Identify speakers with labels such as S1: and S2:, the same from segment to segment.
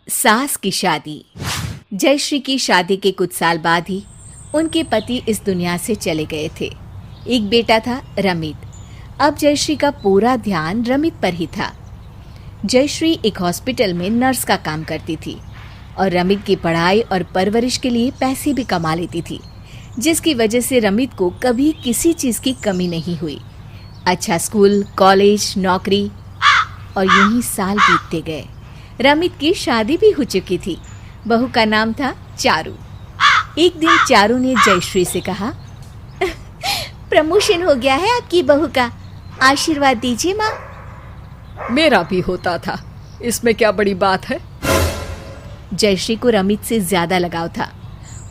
S1: सास की शादी। जयश्री की शादी के कुछ साल बाद ही उनके पति इस दुनिया से चले गए थे। एक बेटा था रमित। अब जयश्री का पूरा ध्यान रमित पर ही था। जयश्री एक हॉस्पिटल में नर्स का काम करती थी और रमित की पढ़ाई और परवरिश के लिए पैसे भी कमा लेती थी, जिसकी वजह से रमित को कभी किसी चीज़ की कमी नहीं हुई। अच्छा स्कूल, कॉलेज, नौकरी और यूं ही साल बीतते गए। रमित की शादी भी हो चुकी थी। बहू का नाम था चारू। एक दिन चारू ने जयश्री से कहा, प्रमोशन हो गया है आपकी बहू का, आशीर्वाद दीजिए माँ।
S2: मेरा भी होता था, इसमें क्या बड़ी बात है।
S1: जयश्री को रमित से ज्यादा लगाव था।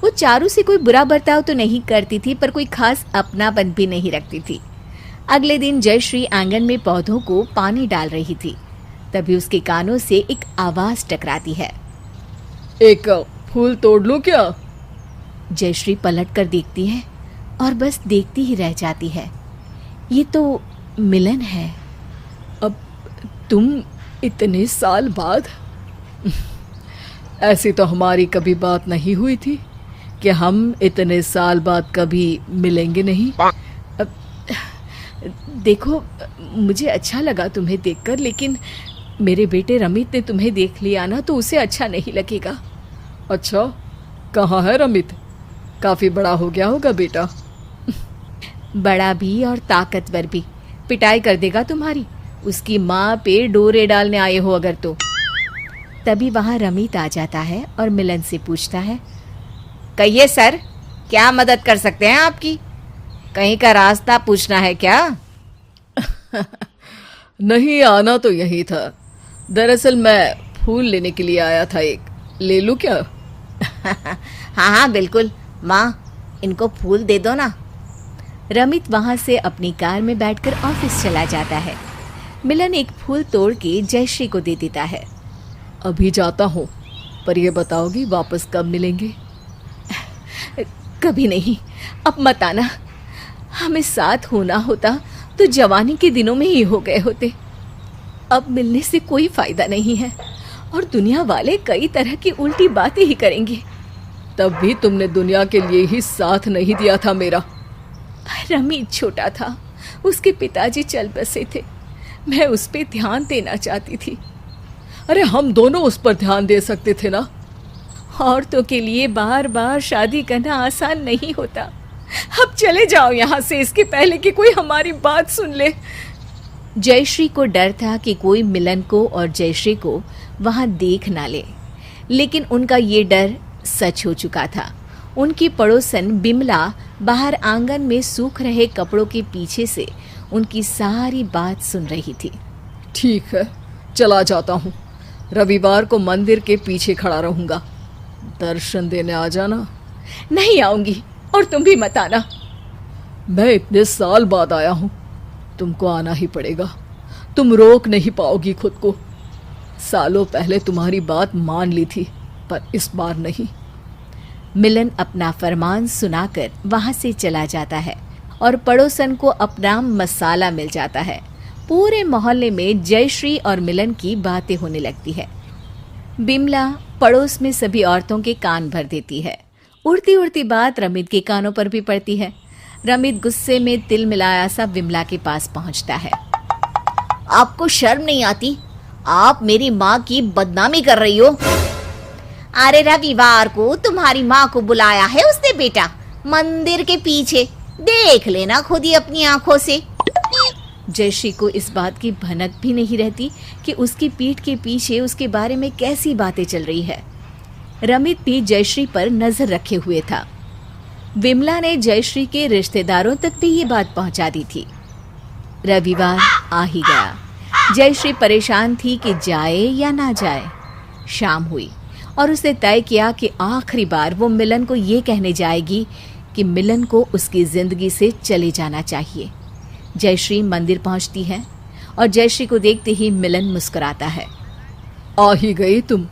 S1: वो चारू से कोई बुरा बर्ताव तो नहीं करती थी, पर कोई खास अपनापन भी नहीं रखती थी। अगले दिन जयश्री आंगन में पौधों को पानी डाल रही थी, तभी उसके कानों से एक आवाज टकराती है।
S2: एक फूल तोड़ लूं क्या?
S1: जयश्री पलट कर देखती है और बस देखती ही रह जाती है। ये तो मिलन है।
S2: अब तुम इतने साल बाद? ऐसी तो हमारी कभी बात नहीं हुई थी कि हम इतने साल बाद कभी मिलेंगे नहीं।
S1: अब देखो, मुझे अच्छा लगा तुम्हें देखकर, लेकिन मेरे बेटे रमित ने तुम्हें देख लिया ना तो उसे अच्छा नहीं लगेगा।
S2: अच्छा, कहाँ है रमित? काफी बड़ा हो गया होगा बेटा।
S1: बड़ा भी और ताकतवर भी। पिटाई कर देगा तुम्हारी। उसकी माँ पे डोरे डालने आए हो अगर तो। तभी वहां रमित आ जाता है और मिलन से पूछता है, कहिए सर, क्या मदद कर सकते हैं आपकी? कहीं का रास्ता पूछना है क्या?
S2: नहीं, आना तो यही था। दरअसल मैं फूल लेने के लिए आया था, एक ले लूं क्या?
S1: हाँ हाँ बिल्कुल माँ, इनको फूल दे दो ना। रमित वहां से अपनी कार में बैठकर ऑफिस चला जाता है। मिलन एक फूल तोड़ के जयश्री को दे देता है।
S2: अभी जाता हूँ, पर ये बताओगी वापस कब मिलेंगे?
S1: कभी नहीं, अब मत आना। हमें साथ होना होता तो जवानी के दिनों में ही हो गए होते। अब मिलने से कोई फायदा नहीं है और दुनिया वाले कई तरह की उल्टी बातें ही करेंगे।
S2: तब भी तुमने दुनिया के लिए ही साथ नहीं दिया था मेरा।
S1: रमित छोटा था, उसके पिताजी चल बसे थे। मैं उस पे ध्यान देना चाहती थी।
S2: अरे हम दोनों उस पर ध्यान दे सकते थे ना।
S1: औरतों के लिए बार बार शादी करना आसान नहीं होता। अब चले जाओ यहाँ से, इसके पहले कि कोई हमारी बात सुन ले। जयश्री को डर था कि कोई मिलन को और जयश्री को वहां देख ना ले, लेकिन उनका ये डर सच हो चुका था। उनकी पड़ोसन बिमला बाहर आंगन में सूख रहे कपड़ों के पीछे से उनकी सारी बात सुन रही थी।
S2: ठीक है, चला जाता हूँ। रविवार को मंदिर के पीछे खड़ा रहूंगा, दर्शन देने आ जाना।
S1: नहीं आऊंगी, और तुम भी मत आना।
S2: मैं इतने साल बाद आया हूँ, तुमको आना ही पड़ेगा। तुम रोक नहीं पाओगी खुद को। सालों पहले तुम्हारी बात मान ली थी, पर इस बार नहीं।
S1: मिलन अपना फरमान सुनाकर वहां से चला जाता है और पड़ोसन को अपना मसाला मिल जाता है। पूरे मोहल्ले में जयश्री और मिलन की बातें होने लगती है। बिमला पड़ोस में सभी औरतों के कान भर देती है। उड़ती उड़ती बात रमित के कानों पर भी पड़ती है। रमित गुस्से में तिल मिलाया सा विमला के पास पहुंचता है। आपको शर्म नहीं आती? आप मेरी माँ की बदनामी कर रही हो। अरे रविवार को तुम्हारी माँ को बुलाया है उसने बेटा, मंदिर के पीछे। देख लेना खुद ही अपनी आंखों से। जयश्री को इस बात की भनक भी नहीं रहती कि उसकी पीठ के पीछे उसके बारे में कैसी बातें चल रही है। रमित भी जयश्री पर नजर रखे हुए था। विमला ने जयश्री के रिश्तेदारों तक भी ये बात पहुंचा दी थी। रविवार आ ही गया। जयश्री परेशान थी कि जाए या ना जाए। शाम हुई और उसने तय किया कि आखिरी बार वो मिलन को ये कहने जाएगी कि मिलन को उसकी जिंदगी से चले जाना चाहिए। जयश्री मंदिर पहुंचती है और जयश्री को देखते ही मिलन मुस्कुराता है।
S2: आ ही गई तुम।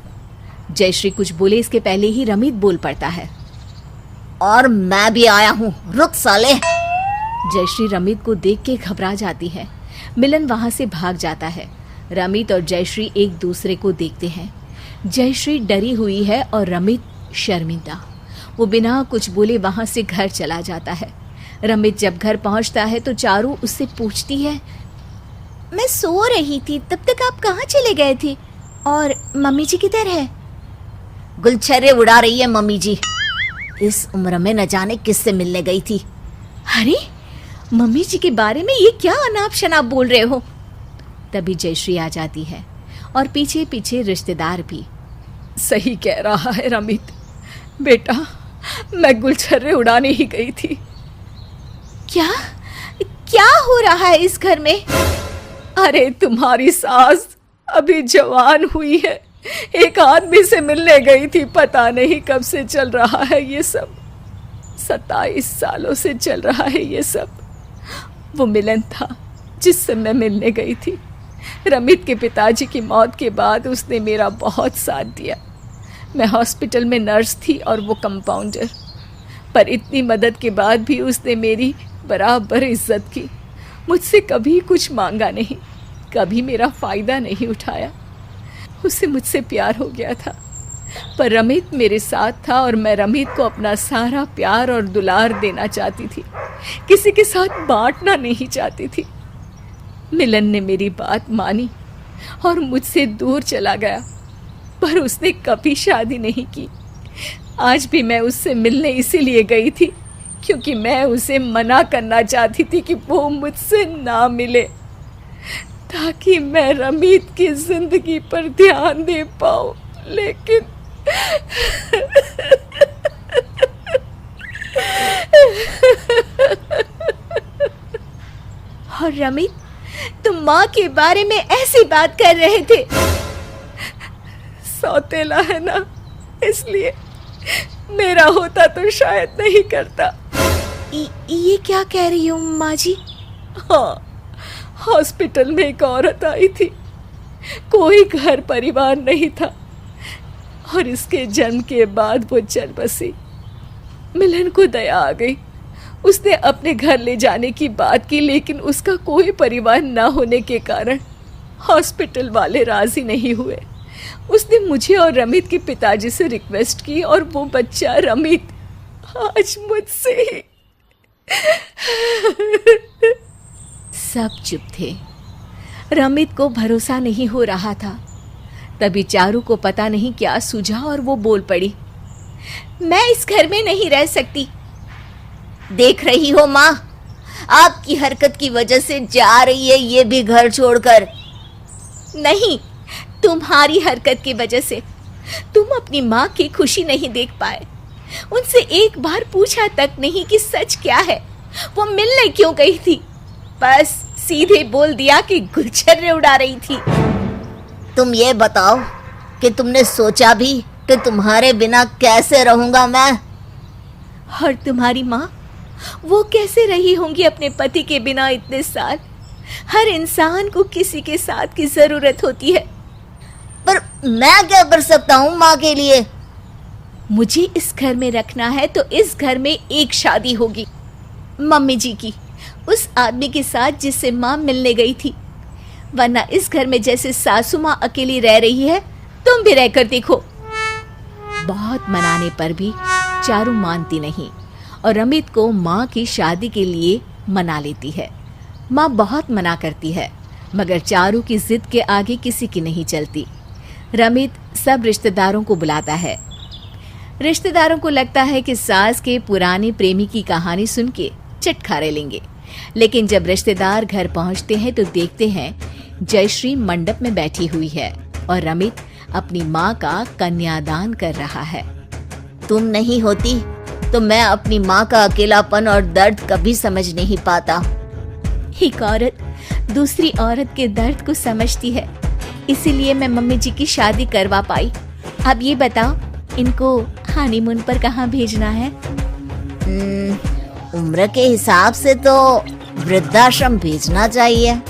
S1: जयश्री कुछ बोले इसके पहले ही रमित बोल पड़ता है। और मैं भी आया हूँ, रुक साले। जयश्री रमित को देख के घबरा जाती है। मिलन वहां से भाग जाता है। रमित और जयश्री एक दूसरे को देखते हैं। जयश्री डरी हुई है और रमित शर्मिंदा। वो बिना कुछ बोले वहां से घर चला जाता है। रमित जब घर पहुंचता है तो चारू उससे पूछती है, मैं सो रही थी, तब तक आप कहाँ चले गए थे? और मम्मी जी किधर है?
S3: गुलछर्रे उड़ा रही है मम्मी जी। इस उम्र में न जाने किससे मिलने गई थी।
S1: अरे, मम्मी जी के बारे में ये क्या अनाप शनाप बोल रहे हो? तभी जयश्री आ जाती है और पीछे पीछे रिश्तेदार भी।
S2: सही कह रहा है रमित, बेटा मैं गुलछर्रे उड़ाने ही गई थी।
S1: क्या क्या हो रहा है इस घर में?
S2: अरे तुम्हारी सास अभी जवान हुई है, एक आदमी से मिलने गई थी। पता नहीं कब से चल रहा है ये सब, 27 सालों से चल रहा है ये सब। वो मिलन था जिससे मैं मिलने गई थी। रमित के पिताजी की मौत के बाद उसने मेरा बहुत साथ दिया। मैं हॉस्पिटल में नर्स थी और वो कंपाउंडर, पर इतनी मदद के बाद भी उसने मेरी बराबर इज्जत की। मुझसे कभी कुछ मांगा नहीं, कभी मेरा फ़ायदा नहीं उठाया। उसे मुझसे प्यार हो गया था, पर रमित मेरे साथ था और मैं रमित को अपना सारा प्यार और दुलार देना चाहती थी, किसी के साथ बांटना नहीं चाहती थी। मिलन ने मेरी बात मानी और मुझसे दूर चला गया, पर उसने कभी शादी नहीं की। आज भी मैं उससे मिलने इसीलिए गई थी क्योंकि मैं उसे मना करना चाहती थी कि वो मुझसे ना मिले, ताकि मैं रमित की जिंदगी पर ध्यान दे पाऊं। लेकिन
S1: और रमित, तुम माँ के बारे में ऐसी बात कर रहे थे?
S2: सौतेला है ना, इसलिए मेरा होता तो शायद नहीं करता।
S1: ये क्या कह रही हो माँ जी?
S2: हाँ, हॉस्पिटल में एक औरत आई थी, कोई घर परिवार नहीं था और इसके जन्म के बाद वो चल बसी। मिलन को दया आ गई, उसने अपने घर ले जाने की बात की, लेकिन उसका कोई परिवार न होने के कारण हॉस्पिटल वाले राजी नहीं हुए। उसने मुझे और रमित के पिताजी से रिक्वेस्ट की और वो बच्चा रमित आज मुझसे ही।
S1: सब चुप थे। रमित को भरोसा नहीं हो रहा था। तभी चारू को पता नहीं क्या सूझा और वो बोल पड़ी, मैं इस घर में नहीं रह सकती।
S3: देख रही हो माँ, आपकी हरकत की वजह से जा रही है ये भी घर छोड़कर।
S1: नहीं, तुम्हारी हरकत की वजह से। तुम अपनी माँ की खुशी नहीं देख पाए, उनसे एक बार पूछा तक नहीं कि सच क्या है, वो मिलने क्यों गई थी। बस सीधे बोल दिया कि गुलछर्रे उड़ा रही थी।
S3: तुम ये बताओ कि तुमने सोचा भी कि तुम्हारे बिना कैसे रहूंगा मैं?
S1: और तुम्हारी माँ, वो कैसे रही होंगी अपने पति के बिना इतने साल? हर इंसान को किसी के साथ की जरूरत होती है।
S3: पर मैं क्या कर सकता हूँ माँ के लिए?
S1: मुझे इस घर में रखना है तो इस घर में एक शादी होगी, मम्मी जी की, उस आदमी के साथ जिससे माँ मिलने गई थी। वरना इस घर में जैसे सासू माँ अकेली रह रही है, तुम भी रहकर देखो। बहुत मनाने पर भी चारू मानती नहीं और रमित को माँ की शादी के लिए मना लेती है। माँ बहुत मना करती है, मगर चारू की जिद के आगे किसी की नहीं चलती। रमित सब रिश्तेदारों को बुलाता है। रिश्तेदारों को लगता है कि सास के पुराने प्रेमी की कहानी सुन के चटखारे लेंगे, लेकिन जब रिश्तेदार घर पहुंचते हैं तो देखते हैं जयश्री मंडप में बैठी हुई है और रमित अपनी माँ का कन्यादान कर रहा है।
S3: तुम नहीं होती तो मैं अपनी माँ का अकेलापन और दर्द कभी समझ नहीं पाता।
S1: एक औरत दूसरी औरत के दर्द को समझती है, इसीलिए मैं मम्मी जी की शादी करवा पाई। अब ये बताओ, इनको हनीमून पर कहाँ भेजना है?
S3: उम्र के हिसाब से तो वृद्धाश्रम भेजना चाहिए।